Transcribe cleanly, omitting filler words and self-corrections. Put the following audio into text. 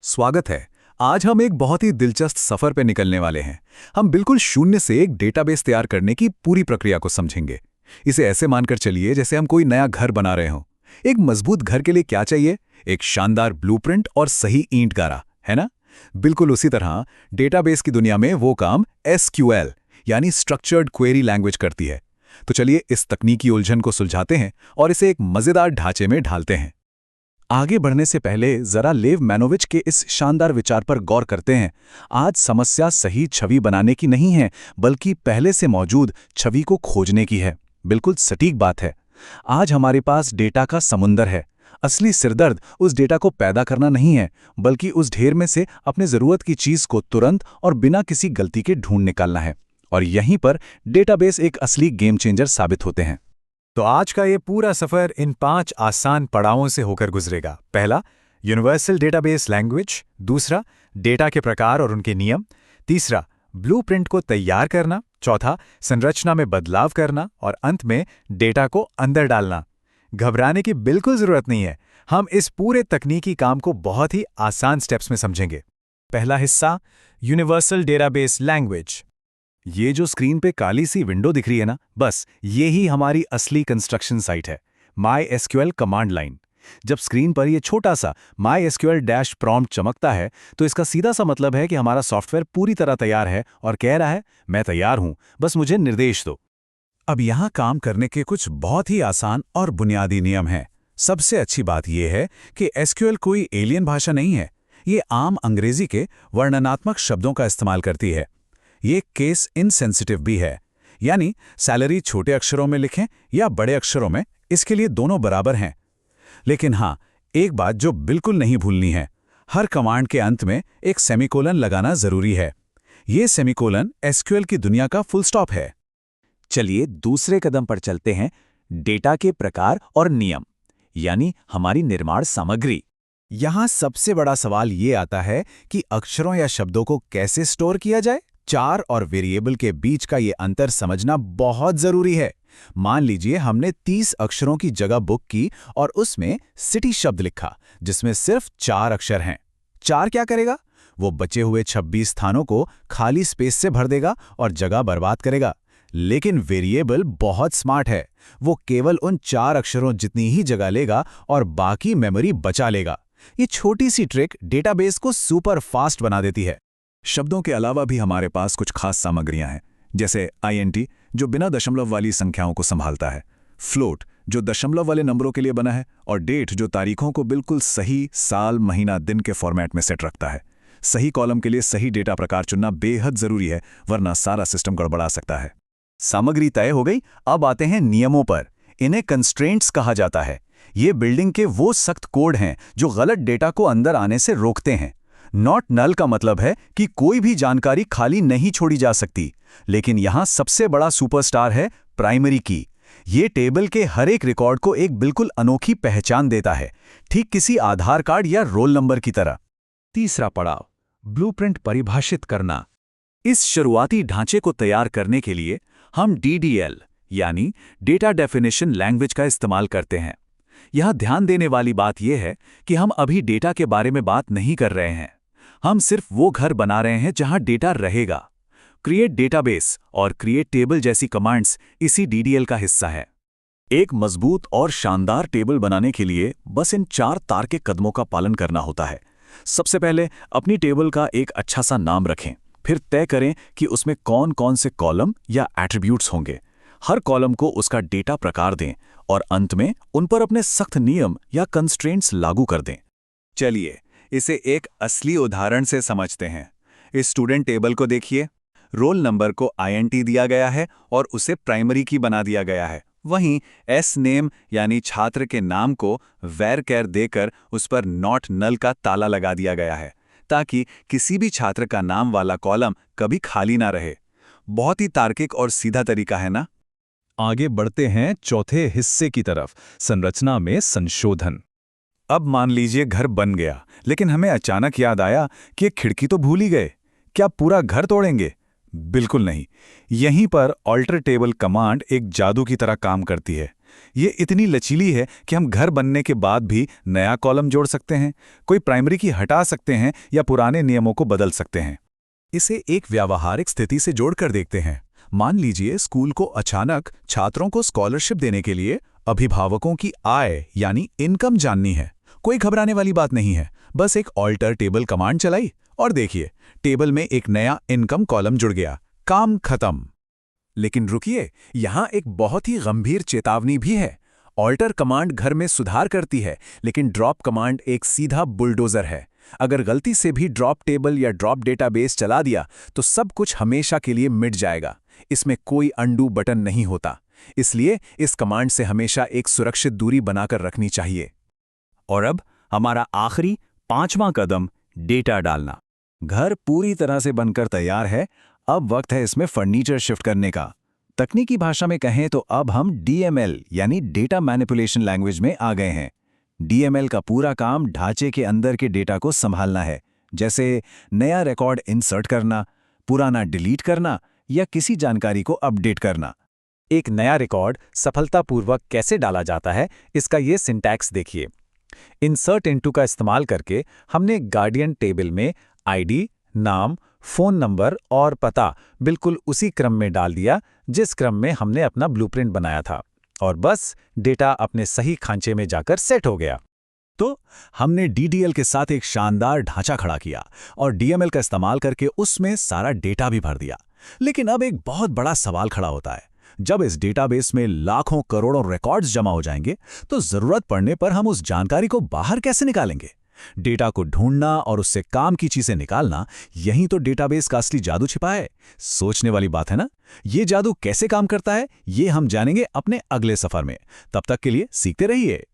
स्वागत है। आज हम एक बहुत ही दिलचस्प सफर पे निकलने वाले हैं। हम बिल्कुल शून्य से एक डेटाबेस तैयार करने की पूरी प्रक्रिया को समझेंगे। इसे ऐसे मानकर चलिए जैसे हम कोई नया घर बना रहे हों। एक मजबूत घर के लिए क्या चाहिए? एक शानदार ब्लूप्रिंट और सही ईंट गारा, है ना? बिल्कुल उसी तरह डेटाबेस की दुनिया में वो काम SQL यानी स्ट्रक्चर्ड क्वेरी लैंग्वेज करती है। तो चलिए इस तकनीकी उलझन को सुलझाते हैं और इसे एक मजेदार ढांचे में ढालते हैं। आगे बढ़ने से पहले जरा लेव मैनोविच के इस शानदार विचार पर गौर करते हैं। आज समस्या सही छवि बनाने की नहीं है, बल्कि पहले से मौजूद छवि को खोजने की है। बिल्कुल सटीक बात है। आज हमारे पास डेटा का समुंदर है। असली सिरदर्द उस डेटा को पैदा करना नहीं है, बल्कि उस ढेर में से अपने जरूरत की चीज को तुरंत और बिना किसी गलती के ढूंढ निकालना है। और यहीं पर डेटाबेस एक असली गेम चेंजर साबित होते हैं। तो आज का ये पूरा सफर इन 5 आसान पड़ावों से होकर गुजरेगा। पहला, यूनिवर्सल डेटाबेस लैंग्वेज। दूसरा, डेटा के प्रकार और उनके नियम। तीसरा, ब्लूप्रिंट को तैयार करना। चौथा, संरचना में बदलाव करना। और अंत में डेटा को अंदर डालना। घबराने की बिल्कुल जरूरत नहीं है। हम इस पूरे तकनीकी काम को बहुत ही आसान स्टेप्स में समझेंगे। पहला हिस्सा, यूनिवर्सल डेटाबेस लैंग्वेज। ये जो स्क्रीन पे काली सी विंडो दिख रही है ना, बस ये ही हमारी असली कंस्ट्रक्शन साइट है। MySQL command line. जब स्क्रीन पर ये छोटा सा MySQL डैश प्रॉम्प्ट चमकता है, तो इसका सीधा सा मतलब है कि हमारा सॉफ्टवेयर पूरी तरह तैयार है और कह रहा है, मैं तैयार हूं, बस मुझे निर्देश दो। अब यहाँ काम करने के कुछ बहुत ही आसान और बुनियादी नियम हैं। सबसे अच्छी बात यह है कि SQL कोई एलियन भाषा नहीं है। ये आम अंग्रेजी के वर्णनात्मक शब्दों का इस्तेमाल करती है। ये केस इनसेंसिटिव भी है, यानी सैलरी छोटे अक्षरों में लिखें या बड़े अक्षरों में, इसके लिए दोनों बराबर हैं। लेकिन हाँ, एक बात जो बिल्कुल नहीं भूलनी है, हर कमांड के अंत में एक सेमीकोलन लगाना जरूरी है। ये सेमीकोलन SQL की दुनिया का फुल स्टॉप है। चलिए दूसरे कदम पर चलते हैं, डेटा के प्रकार और नियम, यानी हमारी निर्माण सामग्री। यहाँ सबसे बड़ा सवाल ये आता है कि अक्षरों या शब्दों को कैसे स्टोर किया जाए। चार और वेरिएबल के बीच का ये अंतर समझना बहुत जरूरी है। मान लीजिए हमने 30 अक्षरों की जगह बुक की और उसमें सिटी शब्द लिखा, जिसमें सिर्फ 4 अक्षर हैं। 4 क्या करेगा? वो बचे हुए 26 स्थानों को खाली स्पेस से भर देगा और जगह बर्बाद करेगा। लेकिन वेरिएबल बहुत स्मार्ट है। वो केवल उन 4 अक्षरों जितनी ही जगह लेगा और बाकी मेमोरी बचा लेगा। ये छोटी सी ट्रिक डेटाबेस को सुपर फास्ट बना देती है। शब्दों के अलावा भी हमारे पास कुछ खास सामग्रियां हैं, जैसे INT जो बिना दशमलव वाली संख्याओं को संभालता है, फ्लोट जो दशमलव वाले नंबरों के लिए बना है, और डेट जो तारीखों को बिल्कुल सही साल, महीना, दिन के फॉर्मेट में सेट रखता है। सही कॉलम के लिए सही डेटा प्रकार चुनना बेहद जरूरी है, वरना सारा सिस्टम गड़बड़ा सकता है। सामग्री तय हो गई, अब आते हैं नियमों पर। इन्हें कंस्ट्रेंट्स कहा जाता है। ये बिल्डिंग के वो सख्त कोड हैं जो गलत डेटा को अंदर आने से रोकते हैं। नॉट नल का मतलब है कि कोई भी जानकारी खाली नहीं छोड़ी जा सकती। लेकिन यहां सबसे बड़ा सुपरस्टार है प्राइमरी की। ये टेबल के हर एक रिकॉर्ड को एक बिल्कुल अनोखी पहचान देता है, ठीक किसी आधार कार्ड या रोल नंबर की तरह। तीसरा पड़ाव, ब्लूप्रिंट परिभाषित करना। इस शुरुआती ढांचे को तैयार करने के लिए हम DDL यानी डेटा डेफिनेशन लैंग्वेज का इस्तेमाल करते हैं। यहां ध्यान देने वाली बात यह है कि हम अभी डेटा के बारे में बात नहीं कर रहे हैं। हम सिर्फ वो घर बना रहे हैं जहां डेटा रहेगा। क्रिएट डेटाबेस और क्रिएट टेबल जैसी कमांड्स इसी DDL का हिस्सा है। एक मजबूत और शानदार टेबल बनाने के लिए बस इन 4 तार्किक कदमों का पालन करना होता है। सबसे पहले अपनी टेबल का एक अच्छा सा नाम रखें, फिर तय करें कि उसमें कौन कौन से कॉलम या एट्रीब्यूट्स होंगे। हर कॉलम को उसका डेटा प्रकार दें और अंत में उन पर अपने सख्त नियम या कंस्ट्रेंट्स लागू कर दें। चलिए इसे एक असली उदाहरण से समझते हैं। इस स्टूडेंट टेबल को देखिए। रोल नंबर को INT दिया गया है और उसे प्राइमरी की बना दिया गया है। वहीं S नेम यानी छात्र के नाम को varchar देकर उस पर नॉट नल का ताला लगा दिया गया है, ताकि किसी भी छात्र का नाम वाला कॉलम कभी खाली ना रहे। बहुत ही तार्किक और सीधा तरीका है ना? आगे बढ़ते हैं चौथे हिस्से की तरफ, संरचना में संशोधन। अब मान लीजिए घर बन गया, लेकिन हमें अचानक याद आया कि एक खिड़की तो भूल ही गए। क्या पूरा घर तोड़ेंगे? बिल्कुल नहीं। यहीं पर ऑल्टर टेबल कमांड एक जादू की तरह काम करती है। ये इतनी लचीली है कि हम घर बनने के बाद भी नया कॉलम जोड़ सकते हैं, कोई प्राइमरी की हटा सकते हैं या पुराने नियमों को बदल सकते हैं। इसे एक व्यावहारिक स्थिति से जोड़कर देखते हैं। मान लीजिए स्कूल को अचानक छात्रों को स्कॉलरशिप देने के लिए अभिभावकों की आय यानी इनकम जाननी है। कोई घबराने वाली बात नहीं है, बस एक ऑल्टर टेबल कमांड चलाई और देखिए टेबल में एक नया इनकम कॉलम जुड़ गया, काम खत्म। लेकिन रुकिए, यहाँ एक बहुत ही गंभीर चेतावनी भी है। ऑल्टर कमांड घर में सुधार करती है, लेकिन ड्रॉप कमांड एक सीधा बुलडोजर है। अगर गलती से भी ड्रॉप टेबल या ड्रॉप डेटाबेस चला दिया तो सब कुछ हमेशा के लिए मिट जाएगा। इसमें कोई अंडू बटन नहीं होता, इसलिए इस कमांड से हमेशा एक सुरक्षित दूरी बनाकर रखनी चाहिए। और अब हमारा आखिरी 5वां कदम, डेटा डालना। घर पूरी तरह से बनकर तैयार है, अब वक्त है इसमें फर्नीचर शिफ्ट करने का। तकनीकी भाषा में कहें तो अब हम DML यानी डेटा मैनिपुलेशन लैंग्वेज में आ गए हैं। DML का पूरा काम ढांचे के अंदर के डेटा को संभालना है, जैसे नया रिकॉर्ड इंसर्ट करना, पुराना डिलीट करना या किसी जानकारी को अपडेट करना। एक नया रिकॉर्ड सफलतापूर्वक कैसे डाला जाता है, इसका ये सिंटैक्स देखिए। इंसर्ट इनटू का इस्तेमाल करके हमने गार्डियन टेबल में ID, नाम, फोन नंबर और पता बिल्कुल उसी क्रम में डाल दिया जिस क्रम में हमने अपना ब्लूप्रिंट बनाया था, और बस डेटा अपने सही खांचे में जाकर सेट हो गया। तो हमने DDL के साथ एक शानदार ढांचा खड़ा किया और DML का इस्तेमाल करके उसमें सारा डेटा भी भर दिया। लेकिन अब एक बहुत बड़ा सवाल खड़ा होता है। जब इस डेटाबेस में लाखों करोड़ों रिकॉर्ड्स जमा हो जाएंगे तो जरूरत पड़ने पर हम उस जानकारी को बाहर कैसे निकालेंगे? डेटा को ढूंढना और उससे काम की चीजें निकालना, यहीं तो डेटाबेस का असली जादू छिपा है। सोचने वाली बात है ना? ये जादू कैसे काम करता है, ये हम जानेंगे अपने अगले सफर में। तब तक के लिए सीखते रहिए।